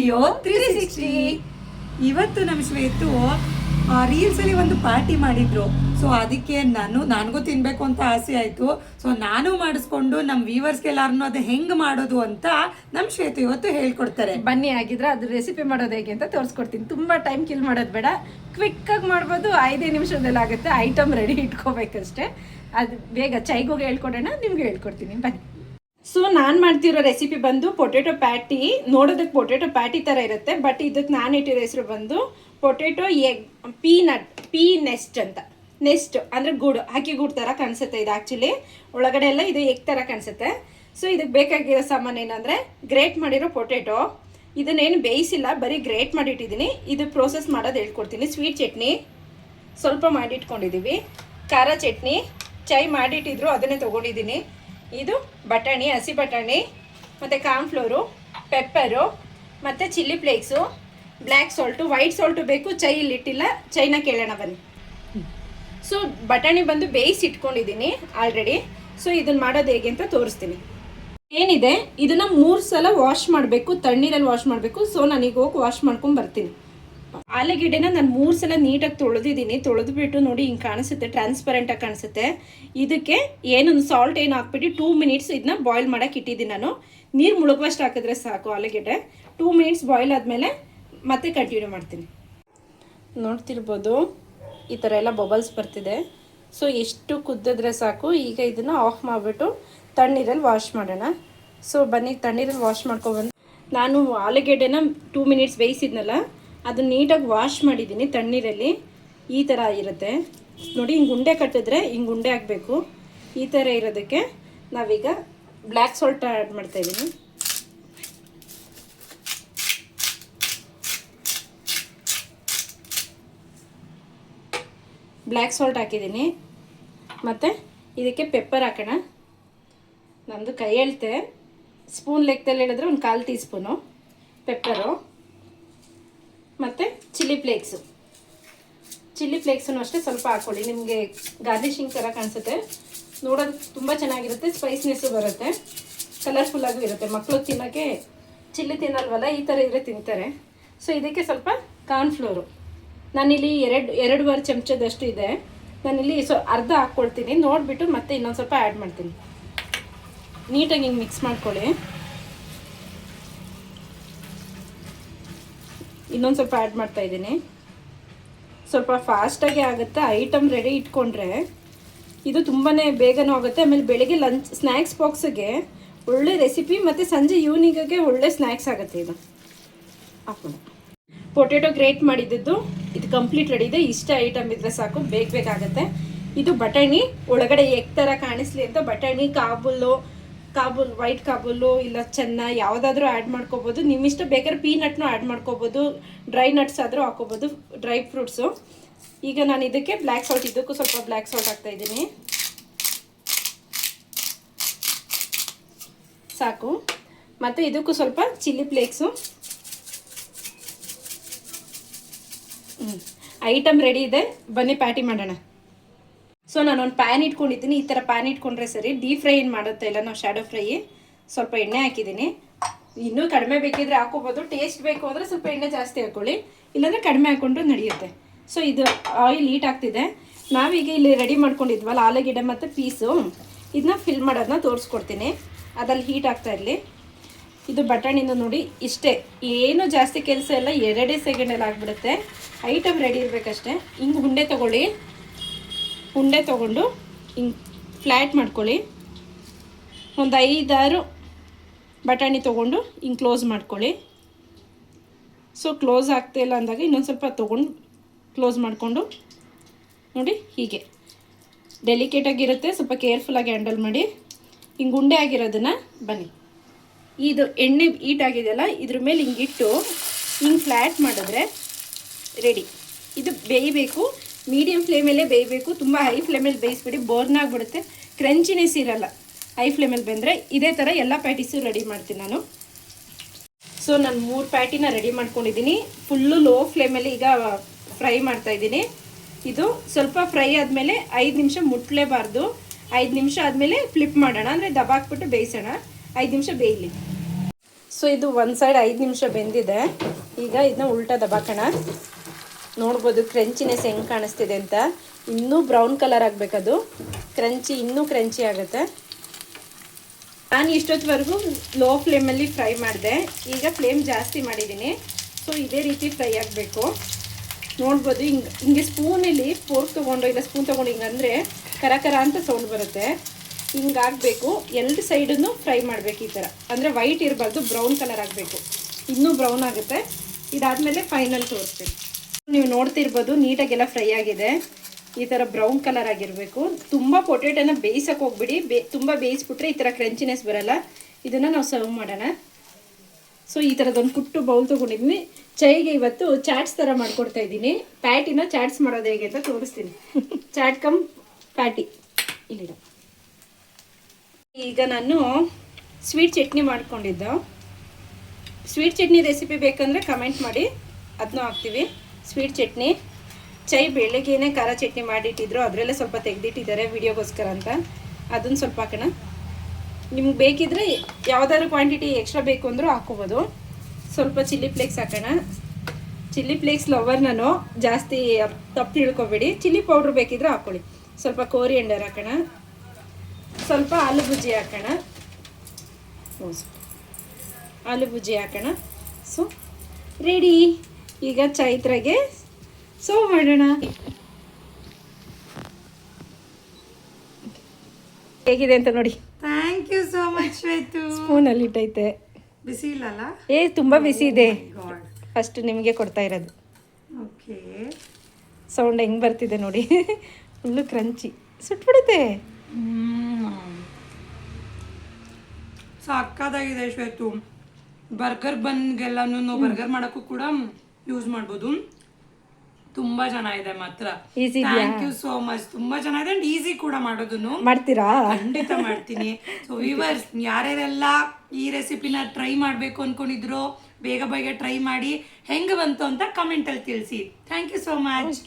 ಜಿಯೋ 360. ಇವತ್ತು ನಮ್ಮ ಶ್ವೇತು ರೀಲ್ಸಲ್ಲಿ ಒಂದು ಪಾರ್ಟಿ ಮಾಡಿದ್ರು. ಸೊ ಅದಕ್ಕೆ ನನಗೂ ತಿನ್ಬೇಕು ಅಂತ ಆಸೆ ಆಯಿತು. ಸೊ ನಾನು ಮಾಡಿಸ್ಕೊಂಡು ನಮ್ಮ ವ್ಯೂವರ್ಸ್ಗೆಲ್ಲಾರನು ಅದು ಹೆಂಗೆ ಮಾಡೋದು ಅಂತ ನಮ್ಮ ಶ್ವೇತು ಇವತ್ತು ಹೇಳ್ಕೊಡ್ತಾರೆ. ಬನ್ನಿ, ಆಗಿದ್ರೆ ಅದು ರೆಸಿಪಿ ಮಾಡೋದು ಹೇಗೆ ಅಂತ ತೋರಿಸ್ಕೊಡ್ತೀನಿ. ತುಂಬ ಟೈಮ್ ಕಿಲ್ ಮಾಡೋದು ಬೇಡ, ಕ್ವಿಕ್ಕಾಗಿ ಮಾಡ್ಬೋದು. 5 ನಿಮಿಷದಲ್ಲಿ ಆಗುತ್ತೆ. ಐಟಮ್ ರೆಡಿ ಇಟ್ಕೋಬೇಕಷ್ಟೇ. ಅದು ಬೇಗ ಚೈಗೋಗಿ ಹೇಳ್ಕೊಡೋಣ, ನಿಮ್ಗೆ ಹೇಳ್ಕೊಡ್ತೀನಿ ಬನ್ನಿ. ಸೊ ನಾನು ಮಾಡ್ತಿರೋ ರೆಸಿಪಿ ಬಂದು ಪೊಟೆಟೊ ಪ್ಯಾಟಿ. ನೋಡೋದಕ್ಕೆ ಪೊಟೆಟೊ ಪ್ಯಾಟಿ ಥರ ಇರುತ್ತೆ, ಬಟ್ ಇದಕ್ಕೆ ನಾನು ಇಟ್ಟಿರೋ ಹೆಸರು ಬಂದು ಪೊಟೆಟೊ ಎಗ್ ಪೀ ನೆಸ್ಟ್ ಅಂತ. ನೆಸ್ಟ್ ಅಂದರೆ ಗೂಡು, ಹಕ್ಕಿ ಗೂಡು ಥರ ಕಾಣಿಸುತ್ತೆ ಇದು. ಆ್ಯಕ್ಚುಲಿ ಒಳಗಡೆ ಎಲ್ಲ ಇದು ಎಗ್ ಥರ ಕಾಣಿಸುತ್ತೆ. ಸೊ ಇದಕ್ಕೆ ಬೇಕಾಗಿರೋ ಸಾಮಾನು ಏನಂದರೆ ಗ್ರೇಟ್ ಮಾಡಿರೋ ಪೊಟೆಟೊ. ಇದನ್ನೇನು ಬೇಯಿಸಿಲ್ಲ, ಬರೀ ಗ್ರೇಟ್ ಮಾಡಿಟ್ಟಿದ್ದೀನಿ. ಇದು ಪ್ರೋಸೆಸ್ ಮಾಡೋದು ಹೇಳ್ಕೊಡ್ತೀನಿ. ಸ್ವೀಟ್ ಚಟ್ನಿ ಸ್ವಲ್ಪ ಮಾಡಿಟ್ಕೊಂಡಿದ್ದೀವಿ, ಖಾರ ಚಟ್ನಿ ಚೈ ಮಾಡಿಟ್ಟಿದ್ರು ಅದನ್ನೇ ತೊಗೊಂಡಿದ್ದೀನಿ. ಇದು ಬಟಾಣಿ, ಹಸಿ ಬಟಾಣಿ, ಮತ್ತು ಕಾರ್ನ್ಫ್ಲೋರು, ಪೆಪ್ಪರು, ಮತ್ತು chilli flakes, black salt, white salt ಬೇಕು. ಚೈ ಇಲ್ಲಿಟ್ಟಿಲ್ಲ, ಚೈನ ಕೇಳೋಣ ಬನ್ನಿ. ಸೊ ಬಟಾಣಿ ಬಂದು ಬೇಯಿಸಿ ಇಟ್ಕೊಂಡಿದ್ದೀನಿ ಆಲ್ರೆಡಿ. ಸೊ ಇದನ್ನು ಮಾಡೋದು ಹೇಗೆ ಅಂತ ತೋರಿಸ್ತೀನಿ. ಏನಿದೆ ಇದನ್ನು 3 ಸಲ ವಾಶ್ ಮಾಡಬೇಕು, ತಣ್ಣೀರಲ್ಲಿ ವಾಶ್ ಮಾಡಬೇಕು. ಸೊ ನಾನೀಗ ಹೋಗಿ ವಾಶ್ ಮಾಡ್ಕೊಂಡು ಬರ್ತೀನಿ. ಆಲೂಗೆಡ್ಡೆನ ನಾನು 3 ಸಲ ನೀಟಾಗಿ ತೊಳೆದಿದ್ದೀನಿ. ತೊಳೆದ್ಬಿಟ್ಟು ನೋಡಿ ಹಿಂಗೆ ಕಾಣಿಸುತ್ತೆ, ಟ್ರಾನ್ಸ್ಪರೆಂಟಾಗಿ ಕಾಣಿಸುತ್ತೆ. ಇದಕ್ಕೆ ಏನೊಂದು ಸಾಲ್ಟ್ ಏನು ಹಾಕ್ಬಿಟ್ಟು 2 ಮಿನಿಟ್ಸ್ ಇದನ್ನ ಬಾಯ್ಲ್ ಮಾಡೋಕೆ ಇಟ್ಟಿದ್ದೀನಿ ನಾನು. ನೀರು ಮುಳುಗುವಷ್ಟು ಹಾಕಿದ್ರೆ ಸಾಕು ಆಲೂಗೆಡ್ಡೆ. 2 ಮಿನಿಟ್ಸ್ ಬಾಯ್ಲ್ ಆದಮೇಲೆ ಮತ್ತೆ ಕಂಟಿನ್ಯೂ ಮಾಡ್ತೀನಿ. ನೋಡ್ತಿರ್ಬೋದು ಈ ಥರ ಎಲ್ಲ ಬಬಲ್ಸ್ ಬರ್ತಿದೆ. ಸೊ ಎಷ್ಟು ಕುದ್ದಿದ್ರೆ ಸಾಕು. ಈಗ ಇದನ್ನು ಆಫ್ ಮಾಡಿಬಿಟ್ಟು ತಣ್ಣೀರಲ್ಲಿ ವಾಶ್ ಮಾಡೋಣ. ಸೊ ಬನ್ನಿ, ತಣ್ಣೀರಲ್ಲಿ ವಾಶ್ ಮಾಡ್ಕೊಬಂದು ನಾನು ಆಲೂಗೆಡ್ಡೆನ 2 ಮಿನಿಟ್ಸ್ ಬೇಯಿಸಿದ್ನಲ್ಲ, ಅದು ನೀಟಾಗಿ ವಾಶ್ ಮಾಡಿದ್ದೀನಿ ತಣ್ಣೀರಲ್ಲಿ. ಈ ಥರ ಇರುತ್ತೆ ನೋಡಿ. ಹಿಂಗೆ ಉಂಡೆ ಕಟ್ಟಿದ್ರೆ ಹಿಂಗೆ ಉಂಡೆ ಆಗಬೇಕು. ಈ ಥರ ಇರೋದಕ್ಕೆ ನಾವೀಗ ಬ್ಲ್ಯಾಕ್ ಸಾಲ್ಟ್ ಆ್ಯಡ್ ಮಾಡ್ತಾಯಿದ್ದೀನಿ. ಬ್ಲ್ಯಾಕ್ ಸಾಲ್ಟ್ ಹಾಕಿದ್ದೀನಿ. ಮತ್ತು ಇದಕ್ಕೆ ಪೆಪ್ಪರ್ ಹಾಕೋಣ. ನಮ್ಮದು ಕೈ ಎಳ್ತೆ, ಸ್ಪೂನ್ ಲೆಕ್ಕದಲ್ಲಿ ಹೇಳಿದ್ರೆ ಒಂದು 1/4 ಟೀ ಸ್ಪೂನು ಪೆಪ್ಪರು. ಮತ್ತು ಚಿಲ್ಲಿ ಫ್ಲೇಕ್ಸು ಅಷ್ಟೇ ಸ್ವಲ್ಪ ಹಾಕ್ಕೊಳ್ಳಿ. ನಿಮಗೆ ಗಾರ್ನಿಷಿಂಗ್ ಥರ ಕಾಣಿಸುತ್ತೆ. ನೋಡೋದು ತುಂಬ ಚೆನ್ನಾಗಿರುತ್ತೆ, ಸ್ಪೈಸ್ನೆಸ್ಸು ಬರುತ್ತೆ, ಕಲರ್ಫುಲ್ಲಾಗೂ ಇರುತ್ತೆ. ಮಕ್ಕಳು ತಿನ್ನೋಕ್ಕೆ ಚಿಲ್ಲಿ ತಿನ್ನಲ್ವಲ್ಲ, ಈ ಥರ ಇದ್ರೆ ತಿಂತಾರೆ. ಸೊ ಇದಕ್ಕೆ ಸ್ವಲ್ಪ ಕಾರ್ನ್ಫ್ಲೋರು ನಾನಿಲ್ಲಿ 2.5 ಚಮಚದಷ್ಟು ಇದೆ. ನಾನಿಲ್ಲಿ ಅರ್ಧ ಹಾಕ್ಕೊಳ್ತೀನಿ. ನೋಡಿಬಿಟ್ಟು ಮತ್ತೆ ಇನ್ನೊಂದು ಸ್ವಲ್ಪ ಆ್ಯಡ್ ಮಾಡ್ತೀನಿ. ನೀಟಾಗಿ ಹಿಂಗೆ ಮಿಕ್ಸ್ ಮಾಡ್ಕೊಳ್ಳಿ. ಇನ್ನೊಂದು ಸ್ವಲ್ಪ ಆ್ಯಡ್ ಮಾಡ್ತಾಯಿದ್ದೀನಿ. ಸ್ವಲ್ಪ ಫಾಸ್ಟಾಗಿ ಆಗುತ್ತೆ. ಐಟಮ್ ರೆಡಿ ಇಟ್ಕೊಂಡ್ರೆ ಇದು ತುಂಬಾ ಬೇಗನೂ ಆಗುತ್ತೆ. ಆಮೇಲೆ ಬೆಳಗ್ಗೆ ಲಂಚ್ ಸ್ನ್ಯಾಕ್ಸ್ ಬಾಕ್ಸಿಗೆ ಒಳ್ಳೆ ರೆಸಿಪಿ, ಮತ್ತು ಸಂಜೆ ಈವ್ನಿಂಗಿಗೆ ಒಳ್ಳೆ ಸ್ನ್ಯಾಕ್ಸ್ ಆಗುತ್ತೆ ಇದು. ಹಾಕೊಂಡು ಪೊಟೆಟೊ ಗ್ರೇಟ್ ಮಾಡಿದ್ದು ಇದು ಕಂಪ್ಲೀಟ್ ರೆಡಿ ಇದೆ. ಇಷ್ಟ ಐಟಮ್ ಇದ್ದರೆ ಸಾಕು, ಬೇಗ ಆಗುತ್ತೆ. ಇದು ಬಟಾಣಿ ಒಳಗಡೆ ಎಗ್ ಥರ ಕಾಣಿಸ್ಲಿ ಅಂತ ಬಟಾಣಿ, ಕಾಬೂಲ್, ವೈಟ್ ಕಾಬೂಲು ಇಲ್ಲ ಚೆನ್ನ ಯಾವುದಾದ್ರೂ ಆ್ಯಡ್ ಮಾಡ್ಕೋಬೋದು. ನಿಮ್ಮಿಷ್ಟ. ಬೇಕಾದ್ರೆ ಪೀನಟ್ನೂ ಆ್ಯಡ್ ಮಾಡ್ಕೋಬೋದು, ಡ್ರೈ ನಟ್ಸ್ ಆದರೂ ಹಾಕೋಬೋದು, ಡ್ರೈ ಫ್ರೂಟ್ಸು. ಈಗ ನಾನು ಇದಕ್ಕೆ ಬ್ಲ್ಯಾಕ್ ಸಾಲ್ಟ್, ಇದಕ್ಕೂ ಸ್ವಲ್ಪ ಬ್ಲ್ಯಾಕ್ ಸಾಲ್ಟ್ ಹಾಕ್ತಾಯಿದ್ದೀನಿ. ಸಾಕು. ಮತ್ತು ಇದಕ್ಕೂ ಸ್ವಲ್ಪ ಚಿಲ್ಲಿ ಫ್ಲೇಕ್ಸು. ಐಟಮ್ ರೆಡಿ ಇದೆ, ಬನ್ನಿ ಪ್ಯಾಟಿ ಮಾಡೋಣ. ಸೊ ನಾನೊಂದು ಪ್ಯಾನ್ ಇಟ್ಕೊಂಡಿದ್ದೀನಿ. ಈ ಥರ ಪ್ಯಾನ್ ಇಟ್ಕೊಂಡ್ರೆ ಸರಿ. ಡೀಪ್ ಫ್ರೈ ಏನು ಮಾಡುತ್ತೆ ಇಲ್ಲ, ನಾವು ಶಾಡೋ ಫ್ರೈ. ಸ್ವಲ್ಪ ಎಣ್ಣೆ ಹಾಕಿದ್ದೀನಿ. ಇನ್ನೂ ಕಡಿಮೆ ಬೇಕಿದ್ರೆ ಹಾಕೋಬೋದು. ಟೇಸ್ಟ್ ಬೇಕು ಅಂದರೆ ಸ್ವಲ್ಪ ಎಣ್ಣೆ ಜಾಸ್ತಿ ಹಾಕ್ಕೊಳ್ಳಿ, ಇಲ್ಲಾಂದರೆ ಕಡಿಮೆ ಹಾಕ್ಕೊಂಡ್ರು ನಡೆಯುತ್ತೆ. ಸೊ ಇದು ಆಯಿಲ್ ಹೀಟ್ ಆಗ್ತಿದೆ. ನಾವೀಗ ಇಲ್ಲಿ ರೆಡಿ ಮಾಡ್ಕೊಂಡಿದ್ವಲ್ಲ ಆಲೂಗೆಡ್ಡೆ ಮತ್ತು ಪೀಸು, ಇದನ್ನ ಫಿಲ್ ಮಾಡೋದನ್ನ ತೋರಿಸ್ಕೊಡ್ತೀನಿ. ಅದಲ್ಲಿ ಹೀಟ್ ಆಗ್ತಾ ಇರಲಿ. ಇದು ಬಟಾಣಿಂದ ನೋಡಿ ಇಷ್ಟೇ, ಏನು ಜಾಸ್ತಿ ಕೆಲಸ ಇಲ್ಲ. 2 ಸೆಕೆಂಡಲ್ಲಿ ಆಗಿಬಿಡುತ್ತೆ. ಐಟಮ್ ರೆಡಿ ಇರಬೇಕಷ್ಟೆ. ಹಿಂಗೆ ಉಂಡೆ ತೊಗೊಳ್ಳಿ. ಉಂಡೆ ತೊಗೊಂಡು ಹಿಂಗೆ ಫ್ಲ್ಯಾಟ್ ಮಾಡ್ಕೊಳ್ಳಿ. ಒಂದು 5-6 ಬಟಾಣಿ ತೊಗೊಂಡು ಹಿಂಗೆ ಕ್ಲೋಸ್ ಮಾಡ್ಕೊಳ್ಳಿ. ಸೊ ಕ್ಲೋಸ್ ಆಗ್ತಾಯಿಲ್ಲ ಅಂದಾಗ ಇನ್ನೊಂದು ಸ್ವಲ್ಪ ತೊಗೊಂಡು ಕ್ಲೋಸ್ ಮಾಡಿಕೊಂಡು ನೋಡಿ ಹೀಗೆ ಡೆಲಿಕೇಟಾಗಿರುತ್ತೆ. ಸ್ವಲ್ಪ ಕೇರ್ಫುಲ್ಲಾಗಿ ಹ್ಯಾಂಡಲ್ ಮಾಡಿ. ಹಿಂಗೆ ಉಂಡೆ ಆಗಿರೋದನ್ನು ಬನ್ನಿ, ಇದು ಎಣ್ಣೆ ಹೀಟ್ ಆಗಿದೆಯಲ್ಲ ಇದ್ರ ಮೇಲೆ ಹಿಂಗಿಟ್ಟು ಹಿಂಗೆ ಫ್ಲ್ಯಾಟ್ ಮಾಡಿದ್ರೆ ರೆಡಿ. ಇದು ಬೇಯಬೇಕು, ಮೀಡಿಯಮ್ ಫ್ಲೇಮಲ್ಲೇ ಬೇಯಬೇಕು. ತುಂಬ ಹೈ ಫ್ಲೇಮಲ್ಲಿ ಬೇಯಿಸ್ಬಿಡಿ, ಬೋರ್ನ್ ಆಗಿಬಿಡುತ್ತೆ, ಕ್ರಂಚಿನೆಸ್ ಇರಲ್ಲ. ಹೈ ಫ್ಲೇಮಲ್ಲಿ ಬಂದರೆ ಇದೇ ಥರ ಎಲ್ಲ ಪ್ಯಾಟೀಸು ರೆಡಿ ಮಾಡ್ತೀನಿ ನಾನು. ಸೊ ನಾನು 3 ಪ್ಯಾಟಿನ ರೆಡಿ ಮಾಡ್ಕೊಂಡಿದ್ದೀನಿ. ಫುಲ್ಲು ಲೋ ಫ್ಲೇಮಲ್ಲಿ ಈಗ ಫ್ರೈ ಮಾಡ್ತಾಯಿದ್ದೀನಿ. ಇದು ಸ್ವಲ್ಪ ಫ್ರೈ ಆದಮೇಲೆ 5 ನಿಮಿಷ ಮುಟ್ಲೇಬಾರ್ದು. 5 ನಿಮಿಷ ಆದಮೇಲೆ ಫ್ಲಿಪ್ ಮಾಡೋಣ, ಅಂದರೆ ದಬಾಕ್ಬಿಟ್ಟು ಬೇಯಿಸೋಣ. 5 ನಿಮಿಷ ಬೇಯಲಿ. ಸೊ ಇದು ಒಂದು ಸೈಡ್ 5 ನಿಮಿಷ ಬೆಂದಿದೆ. ಈಗ ಇದನ್ನ ಉಲ್ಟಾ ದಬಾಕೋಣ. ನೋಡ್ಬೋದು ಕ್ರಂಚಿನೆಸ್ ಹೆಂಗೆ ಕಾಣಿಸ್ತಿದೆ ಅಂತ. ಇನ್ನೂ ಬ್ರೌನ್ ಕಲರ್ ಆಗಬೇಕದು, ಕ್ರಂಚಿ ಇನ್ನೂ ಕ್ರಂಚಿ ಆಗುತ್ತೆ. ನಾನು ಇಷ್ಟೊತ್ತವರೆಗೂ ಲೋ ಫ್ಲೇಮಲ್ಲಿ ಫ್ರೈ ಮಾಡಿದೆ. ಈಗ ಫ್ಲೇಮ್ ಜಾಸ್ತಿ ಮಾಡಿದ್ದೀನಿ. ಸೊ ಇದೇ ರೀತಿ ಫ್ರೈ ಆಗಬೇಕು. ನೋಡ್ಬೋದು ಹಿಂಗೆ ಸ್ಪೂನಲ್ಲಿ ಫೋರ್ಕ್ ತೊಗೊಂಡು ಇಲ್ಲ ಸ್ಪೂನ್ ತೊಗೊಂಡು ಹಿಂಗಂದರೆ ಕರ ಕರ ಅಂತ ಸೌಂಡ್ ಬರುತ್ತೆ. ಹಿಂಗಾಗಬೇಕು. ಎರಡು ಸೈಡನ್ನು ಫ್ರೈ ಮಾಡಬೇಕು ಈ ಥರ. ಅಂದರೆ ವೈಟ್ ಇರಬಾರ್ದು, ಬ್ರೌನ್ ಕಲರ್ ಆಗಬೇಕು. ಇನ್ನೂ ಬ್ರೌನ್ ಆಗುತ್ತೆ. ಇದಾದಮೇಲೆ ಫೈನಲ್ ತೋರಿಸ್ತೀನಿ. ನೀವು ನೋಡ್ತಿರ್ಬೋದು ನೀಟಾಗೆಲ್ಲ ಫ್ರೈ ಆಗಿದೆ. ಈ ಥರ ಬ್ರೌನ್ ಕಲರ್ ಆಗಿರಬೇಕು. ತುಂಬ ಪೊಟೇಟೋನ ಬೇಯಿಸೋಕೆ ಹೋಗ್ಬಿಡಿ. ತುಂಬ ಬೇಯಿಸ್ಬಿಟ್ರೆ ಈ ಥರ ಕ್ರಂಚಿನೆಸ್ ಬರಲ್ಲ. ಇದನ್ನು ನಾವು ಸರ್ವ್ ಮಾಡೋಣ. ಸೊ ಈ ಥರದೊಂದು ಪುಟ್ಟು ಬೌಲ್ ತೊಗೊಂಡಿದ್ದೀನಿ. ಚೈಗೆ ಇವತ್ತು ಚಾಟ್ಸ್ ಥರ ಮಾಡ್ಕೊಡ್ತಾ ಇದ್ದೀನಿ. ಪ್ಯಾಟಿನ ಚಾಟ್ಸ್ ಮಾಡೋದು ಹೇಗೆ ಅಂತ ತೋರಿಸ್ತೀನಿ. ಚಾಟ್ ಕಮ್ ಪ್ಯಾಟಿ ಇಲ್ಲಿಡ. ಈಗ ನಾನು ಸ್ವೀಟ್ ಚಟ್ನಿ ಮಾಡ್ಕೊಂಡಿದ್ದು. ಸ್ವೀಟ್ ಚಟ್ನಿ ರೆಸಿಪಿ ಬೇಕಂದರೆ ಕಮೆಂಟ್ ಮಾಡಿ, ಅದನ್ನೂ ಹಾಕ್ತೀವಿ. ಸ್ವೀಟ್ ಚಟ್ನಿ ಚೈ ಬೆಳಗ್ಗೆನೇ ಖಾರ ಚಟ್ನಿ ಮಾಡಿಟ್ಟಿದ್ರು, ಅದರಲ್ಲೇ ಸ್ವಲ್ಪ ತೆಗೆದಿಟ್ಟಿದ್ದಾರೆ ವಿಡಿಯೋಗೋಸ್ಕರ ಅಂತ. ಅದನ್ನು ಸ್ವಲ್ಪ ಹಾಕೋಣ. ನಿಮ್ಗೆ ಬೇಕಿದ್ರೆ ಯಾವುದಾದ್ರು ಕ್ವಾಂಟಿಟಿ ಎಕ್ಸ್ಟ್ರಾ ಬೇಕು ಅಂದರೂ ಹಾಕ್ಕೋಬೋದು. ಸ್ವಲ್ಪ ಚಿಲ್ಲಿ ಫ್ಲೇಕ್ಸ್ ಹಾಕೋಣ. ಚಿಲ್ಲಿ ಫ್ಲೇಕ್ಸ್ ಲವರ್ ನಾನು, ಜಾಸ್ತಿ ತಪ್ಪು ತಿಳ್ಕೊಬೇಡಿ. ಚಿಲ್ಲಿ ಪೌಡ್ರ್ ಬೇಕಿದ್ರೆ ಹಾಕ್ಕೊಳ್ಳಿ. ಸ್ವಲ್ಪ ಕೋರಿಯಂಡರ್ ಹಾಕೋಣ. ಸ್ವಲ್ಪ ಆಲೂ ಬುಜ್ಜಿ ಹಾಕೋಣ. ಆಲೂ ಬುಜ್ಜಿ ಹಾಕೋಣ. So ready. ಈಗ ಚೈತ್ರಾಗೆ ಸರ್ವ್ ಮಾಡೋಣ. ಹೇಗಿದೆ ಅಂತ ನೋಡಿ. Thank you so much Shwetu. ಸ್ಪೂನಲ್ಲಿ ಇಟ್ಟೈತೆ. ಬಿಸಿ ಇಲ್ಲಲ್ಲ? ತುಂಬ ಬಿಸಿ ಇದೆ. ಗಾಡ್. ಫಸ್ಟ್ ನಿಮಗೆ ಕೊಡ್ತಾ ಇರೋದು. ಓಕೆ. ಸೌಂಡ್ ಹೆಂಗೆ ಬರ್ತಿದೆ ನೋಡಿ. Full crunchy. ಸುಟ್ಬಿಡುತ್ತೆ. ಸಾಕಾಗಿದೆ ಶ್ವೇತು. ಬರ್ಗರ್ ಬನ್ಗೆಲ್ಲನೂ ಬರ್ಗರ್ ಮಾಡೋಕ್ಕೂ ಕೂಡ ಯೂಸ್ ಮಾಡ್ಬೋದು. ತುಂಬಾ ಚೆನ್ನಾಗಿದೆ ಮಾತ್ರ. Easy. Thank you so much. ತುಂಬಾ ಚೆನ್ನಾಗಿದೆ ಅಂಡ್ ಈಸಿ ಕೂಡ ಮಾಡೋದನ್ನು. ಮಾಡ್ತೀರಾ? ಖಂಡಿತ ಮಾಡ್ತೀನಿ. ಸೊ ವ್ಯೂವರ್ಸ್, ಯಾರ್ಯಾರೆಲ್ಲ ಈ ರೆಸಿಪಿನ ಟ್ರೈ ಮಾಡಬೇಕು ಅನ್ಕೊಂಡಿದ್ರು ಬೇಗ ಬೇಗ ಟ್ರೈ ಮಾಡಿ. ಹೆಂಗೆ ಬಂತು ಅಂತ ಕಮೆಂಟಲ್ಲಿ ತಿಳಿಸಿ. Thank you so much.